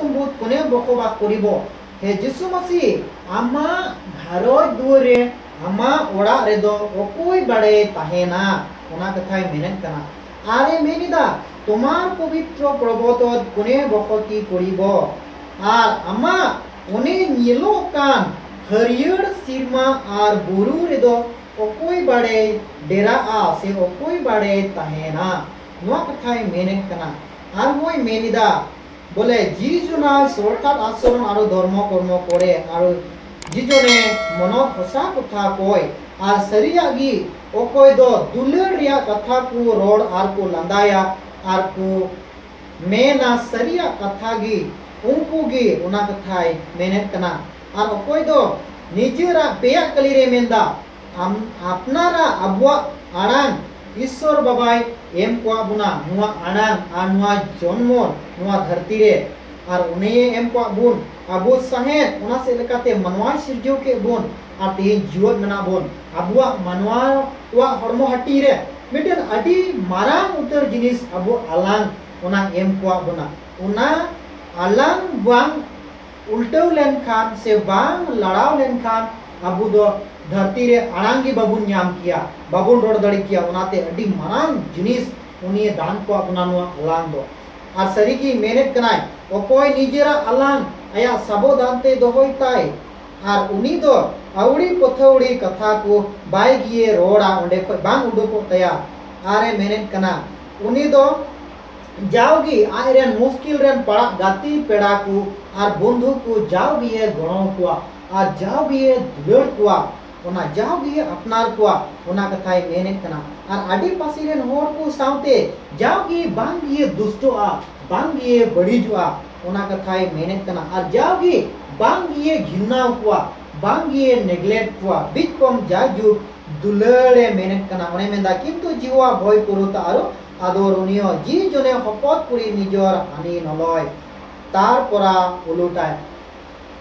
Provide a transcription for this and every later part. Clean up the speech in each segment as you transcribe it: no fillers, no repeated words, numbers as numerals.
तुम्बुत कोने बखोबा करिबो हे जिसु मसीह आमा घरोज दुरे आमा ओड़ा रेदो ओकोई बड़े ताहेना ओना कथाय मेनेन कना आरे मेनिदा तुम्हार पवित्र प्रबोधन कोने बखती करिबो आर आमा ओने निलो कान हरियर सिरमा आर बुरु रेदो ओकोई बड़े डेरा आ से ओकोई बड़े ताहेना नुआ कथाय मेनेन कना आर मोय मेनिदा बोले जीजुना सरकार आचरण और धर्म कर्म करे और जीजने मन हसा कथा कय और सरियागी ओकोय दो दुलर रिया कथा को रोड और को लंदाया और को मेना सरिया कथा गी उनको गी उना कथाय मेनेत कना और ओकोय दो निजेरा पेया कलिरे मेंदा अपनारा अबुआ आड़ांग ईश्वर बाबाई एम को बुना नुआ आड़ांग और नुआ जन्म नुआ धरती रे और उन्हें एम को बुन अबु सहेत उना से लेकाते मनवा सिरजो के बुन और तेज जीवन मना बुन अबुआ मनवा वा हरमो हटी रे मिटन अडी मारांग उतर जिनिस अबु आलांग उना एम को बुना उना आलांग बांग उल्टो लेन खान से बांग लड़ाव लेन खान अबु दो धरती रे आड़ांगी बाबुन न्याम किया बाबुन रोड दड़ी किया उनाते अडी मारांग जिनिस उन्हें दान को अपना नुआ आलांग दो और सरी की मेहनत कनाय ओकोय निजेरा आलांग आया सबो दानते दोहोय ताय और उनी दो आवड़ी पथौड़ी कथा को बाय गिए रोड़ा ओंडे को बांग उडुको तया आरे मेहनत कना उनी दो जाओगी आयरन मुश्किल रन पड़ा गाती पेड़ा को और बंधु को जाओगी गणो को और जाओगी दुलड़ को ओना जाओगी अपनार को ओना कथाय मेहनत कना और आडी पासी रेन होर को सावते जाओगी बांग ये दुष्टोआ बांग ये बड़ीजुआ ओना कथाय मेहनत कना और जाओगी बांग ये घिन्नाव को बांग ये नेग्लेक्ट को बिच कम जाजु दुलड़े मेहनत कना ओने मेंदा किंतु जीवा भय करूता आरो आदरणीय जी जने हपत पुरी निजर हानि नलय तार परा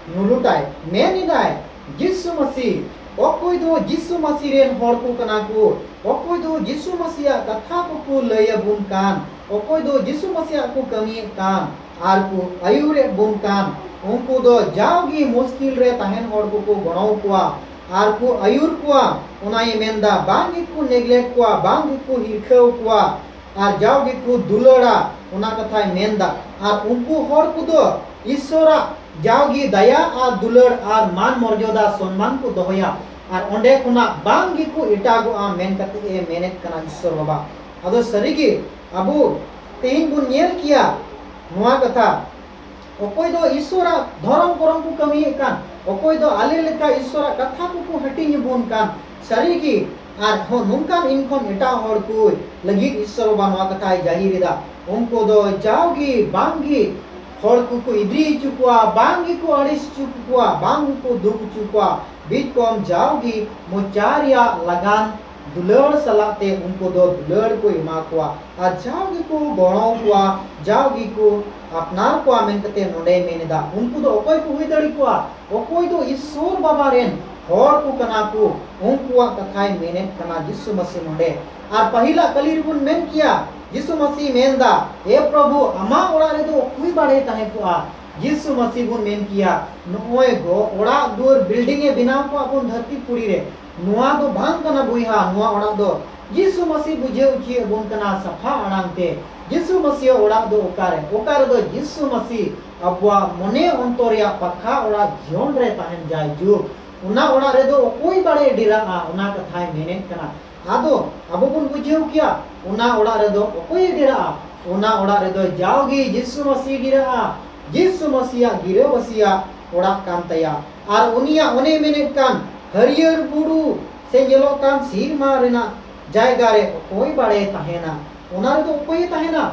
नुलुटाय मेनिदाय जिसु मसीह ओकोय दो जिसु मसीह रेन होर को कना को ओकोय दो जिसु मसीह कथा को लय बुन कान ओकोय दो जिसु मसीह को कमी कान आर को आयुरे बुन कान उनको दो जाओगी मुश्किल रे तहन होर को गणो को आर को आयुर को ओनाय मेंदा बांगी को नेग्लेक्ट को बांगी को हिरखौ को और जाओगी को दुलड़ा ओना कथाय मेंदा और उनको होर को दो ईश्वरा जाओगी दया और दुलड़ और मान मर्यादा सम्मान को दोहया और ओंडे खुना बांगी को इटागो आ मेन कते ए मेनेत कना ईश्वर बाबा अदो सरीगी अबु तेहिन बुन नेल किया नुआ कथा ओकोय दो ईश्वरा धर्म करम को कमी कान ओकोय दो आले लेका ईश्वरा कथा को हटिन बुन कान सरीगी और हो नुनकान इनखन एटा होर को लगी ईश्वर बाबा नुआ कथाय जाहिरिदा उनको दो जाओगी बांगी होर को इद्री चुकुआ बांगी को अड़िस चुकुआ बांगी को दुख चुकुआ बीच कम जाओगी मोचारिया लगान दुलड़ सलाते उनको दो दुलड़ को इमा कुआ और जाओगी को गणो कुआ जाओगी को अपनार को मेन कते नोडे मेनेदा उनको दो ओकोय को हुई दड़ी कुआ ओकोय दो ईश्वर बाबा रेन होर को कना को उनको कथाय मेने कना जिसु मसीह नोडे और पहिला कलिरबुन मेन किया जिसु मसीह मेनदा ए प्रभु अमा ओड़ा रे दो कुई बाड़े ताहे को जिसु मसीह बुन मेन किया नोय गो ओड़ा दूर बिल्डिंग ए बिनाव को अपन धरती पुरी रे नुआ दो भांग कना बुइहा नुआ ओड़ा दो जिसु मसीह बुझे उची बुन कना सफा अड़ांगते जिसु मसीह ओड़ा दो ओकारे दो जिसु मसीह अबवा मने अंतरिया पखा ओड़ा जीवन रे ताहेन जाय जु उना ओड़ा रे दो कोई बड़े डिरा उना कथाय मेने कना आदो अबो बुन बुझेउ किया उना ओड़ा रे दो कोई डिरा उना ओड़ा रे दो जाओगी जिसु मसीह डिरा जिसु मसीह गिरे वसिया ओड़ा कान तया और उनिया ओने मेने कान हरियर बुरु से जेलो कान सीरमा रेना जायगा रे कोई बड़े ताहेना ओना रे दो कोई ताहेना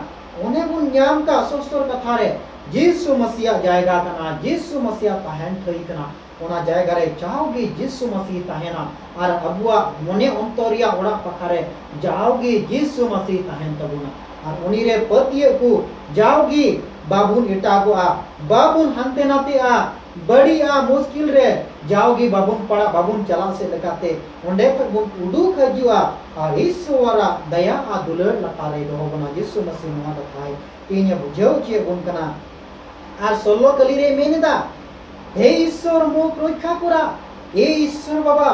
ओने बुन न्याम का सोस्तर कथा रे जिसु मसीह जायगा कना जिसु मसीह ताहेन थई कना ओना जायगा रे जाओगी जिसु मसीह ताहेना और अबुआ मने अंतरिया ओड़ा पखारे जाओगी जिसु मसीह ताहेन तबुना और उनी रे पतिये को जाओगी बाबुन इटागो बाबुन हंते नाते बड़ी मुश्किल रे जाओगी बाबुन पड़ा बाबुन चला से लगाते ओंडे पर बुन उडुक हजुआ और ईश्वरा दया दुलड़ लतारे दो बना जिसु मसीह नुआ दथाय इने बुझेउ चे बुन कना और 16 कली रे मेनेदा हे ईश्वर मोक रक्षा करा हे ईश्वर बाबा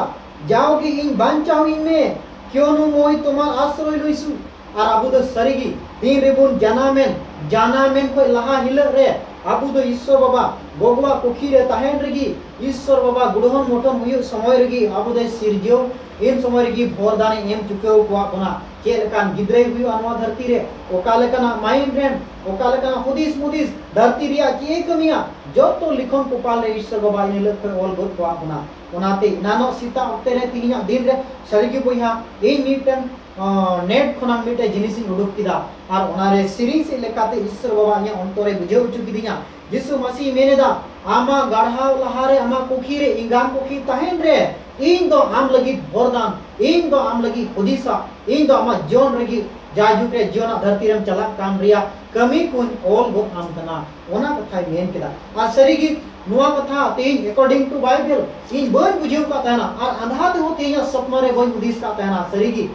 जाओगे इन बांचाओ इन में क्यों नु मोय तुम्हार आश्रय लइसु और अबु दो सरीगी तीन रेबुन जानामेन को लहा हिल रे अबु दो ईश्वर बाबा गोगवा कुखी रे तहेन रगी ईश्वर बाबा गुडहन मोटन हुयु समय रगी अबु दो सिरजियो इन समय रगी भोरदाने एम चुकेव को बना चेलकान गिद्रे हुयु अनवा धरती रे ओकालेकना माइंड रेन ओकालेकना हुदिस मुदिस धरती रिया के कमिया जो तो लिखन कोपाल रे ईश्वर बाबा इन लख पे ऑल गुड को बना ओनाते नानो सीता ओक्ते रे तीनिया दिन रे सरीगी बोया इन मीटन नेट खना मिटे जिनिस उडुक किदा और ओनारे सिरिंग से लेकाते ईश्वर बाबा इन अंतरे बुझे उचु किदिया यीशु मसीह मेनेदा आमा गढ़ाव लहारे आमा कुखी रे इंगान कुखी तहेन रे इन दो आम लगी वरदान इन दो आम लगी हुदिसा इन दो आमा जीवन रगी जाजुक रे जीवन धरती रम चला काम रिया कमी कुन ऑल गो आम कना ओना कथा मेन केदा और सरीगी नुआ कथा तेन अकॉर्डिंग टू बाइबल इन बन बुझेव का तहना और अंधा ते होते या सपना रे बन हुदिस का तहना सरीगी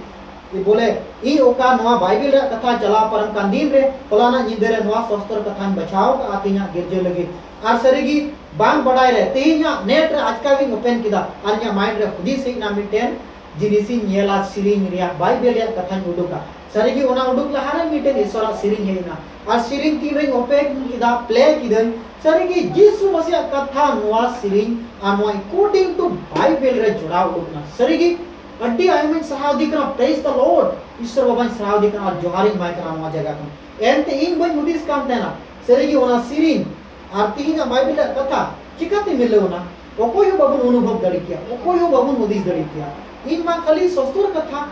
ये बोले इन ओका नुआ बाइबल रे कथा चला परम कान दिन रे फलाना निदे रे नुआ शस्त्र कथा बचाव का आतिया गिरजे लगे और सरीगी बांग बड़ाई रे तेया नेट रे आजका भी ओपन किदा और या माइंड रे खुदी से ना मिटेन जिनिसी नेला सिरिंग रिया बाइबल रे कथा उडुका सरीगी ओना उडुक लहारे मिटेन ईश्वरा सिरिंग हेना और सिरिंग तीन रे ओपन किदा प्ले किदन सरीगी यीशु मसीह कथा नुआ सिरिंग आमो अकॉर्डिंग टू बाइबल रे जुड़ा उडुकना सरीगी अड्डी आयमन सहावदी कना प्रेज द लॉर्ड ईश्वर बाबा सहावदी कना जोहारी माय कना नुआ जगह कन एंते इन बन हुदिस काम तेना सरीगी ओना सिरिंग और तीना बाइबल रे कथा चिकाते मिलेवना ओकोय बाबुन अनुभव दड़ी किया ओकोय बाबुन हुदिस दड़ी किया इन मा खाली सस्तुर कथा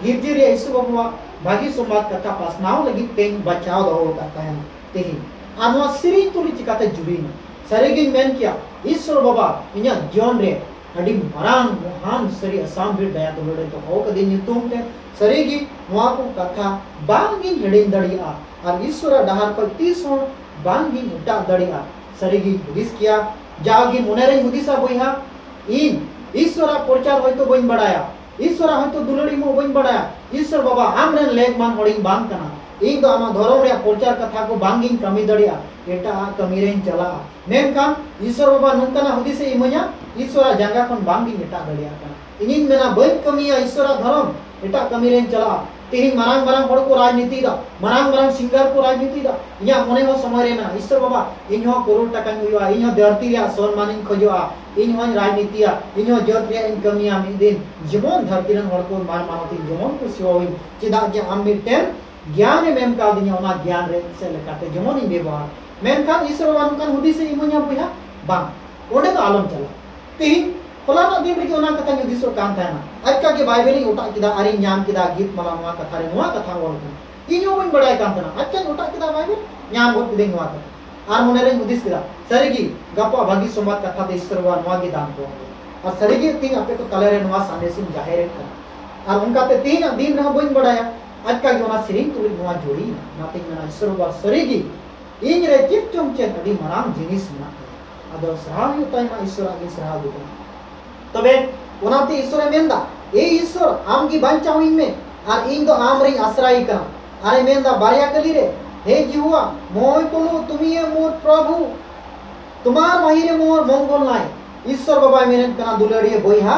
गिरजे रे ईश्वर बाबा भागी संवाद कथा पासनाव लगी तेन बचाव दो करता है तेही आनवा सिरिंग तुली चिकाते जुड़ीना सरीगी मेन किया ईश्वर बाबा इन्या जीवन रे अडी मरांग महान सरी असाम भी दया दुलड़े तो हो कदी नितुम ते सरीगी नुआ को कथा बांगिन हेडिन दड़िया और ईश्वर डहार को 30 हो बांगिन उटा दड़िया सरीगी हुदिस किया जागी मुनेरे हुदिसा बोइहा इन ईश्वर प्रचार होय तो बइन बड़ाया ईश्वर होय तो दुलड़ी मो बइन बड़ाया ईश्वर बाबा आमरेन लेग मान होडिंग बांग कना इन दो आमा धर्म रे प्रचार कथा को बांगिन कमी दड़िया एटा कमी रेन चला मेनकान ईश्वर बाबा नंकना हुदिसे इमया ईश्वर जंगा खन बांगिन एटा दड़िया कना इनिन मेना बइन कमिया ईश्वर धर्म एटा कमी रेन चला तेही मरांग मरांग हड़ को राजनीति दा मरांग मरांग सिंगर को राजनीति दा इया मने हो समय रे मेना ईश्वर बाबा इन हो करोड़ टका हुआ इन हो धरती रे सम्मान खोजवा इन हो राजनीतिया इन हो जत रे इन कमिया मि दिन जेमन धरती रन हड़ को मान मानोती जेमन को सिवाइन चिदा जे आम मिटेन ज्ञान मेम का दिया ओना ज्ञान रे से लेकाते जेमन इन व्यवहार मेनखान ईश्वर बाबा नंकन हुदिस इमोnya बुया बांग ओडे तो आलम चला तेही फलाना दिन रे ओना कथा युदिसो कान थाना अक्का के बाइबल ओटा किदा अरि न्याम किदा गीत माला नुआ कथा रे नुआ कथा ओल कन इनो बन बड़ाय कान थाना अक्का ओटा किदा बाइबल न्याम गोट किदे नुआ कथा आर मोने रे हुदिस किदा सरीगी गपा भागी समाज कथा दे ईश्वर बाबा नुआ के दान को और सरीगी तीन आपे को तले रे नुआ संदेशिन जाहिर कर और उनका ते तीन दिन रे बन बड़ाया अक्का के ओना सिरिंग तुली नुआ जोड़ी नाते मेना ईश्वर बाबा सरीगी इन रे चिप चमचे अडी मराम जिनिस ना अदो सराव युताय मा ईश्वर आगे सराव दितो तबे ओनाते ईश्वर मेंदा ए ईश्वर आम की बांचाव इन में और इन दो आम रे आश्रय करा अरे मेंदा बारिया कली रे हे जीवा मोय कोलो तुमिए मोर प्रभु तुम्हार महिरे मोर मंगल नाय ईश्वर बाबा मेनन कना दुलड़िए बोइहा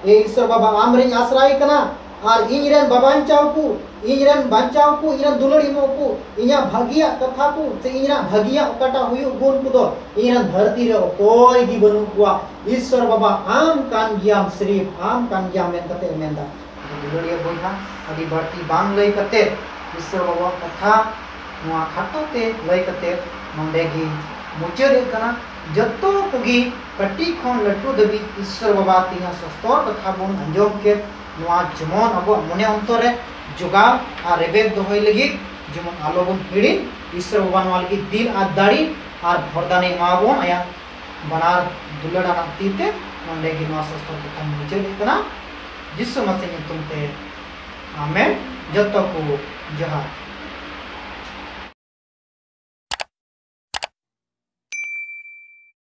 ए ईश्वर बाबा आम रे आश्रय कना और इनरेन बाबांचाव को इनरेन बांचाव को इनरेन दुलड़ी मो को इना भागिया कथा को से इना भागिया कटा हुयु गुण को दो इनरेन धरती रे कोई गी बनु कुआ ईश्वर बाबा आम कान गियाम सिर्फ आम कान गियाम मेन कते मेंदा दुलड़िए बोइहा अदी बढ़ती बांग लई कते ईश्वर बाबा कथा नुआ खाताते लई कते मंडेगी मुचे दे कना जत्तो कुगी कट्टी खन लट्टू दबी ईश्वर बाबा तिना सस्तर कथा बोन अंजोम के नुआ जमन अब मने अंतर रे जोगा और रेबेक दोहय लगी जमन आलोबन हिड़ी ईश्वर बाबा नुआ लगी दिल आ दाड़ी और भरदाने माबोन आया बनार दुलड़ा तीते मंडे की नुआ सस्तर कथा मुचे दे कना यीशु मसीह तुमते आमेन जत्तो को जहार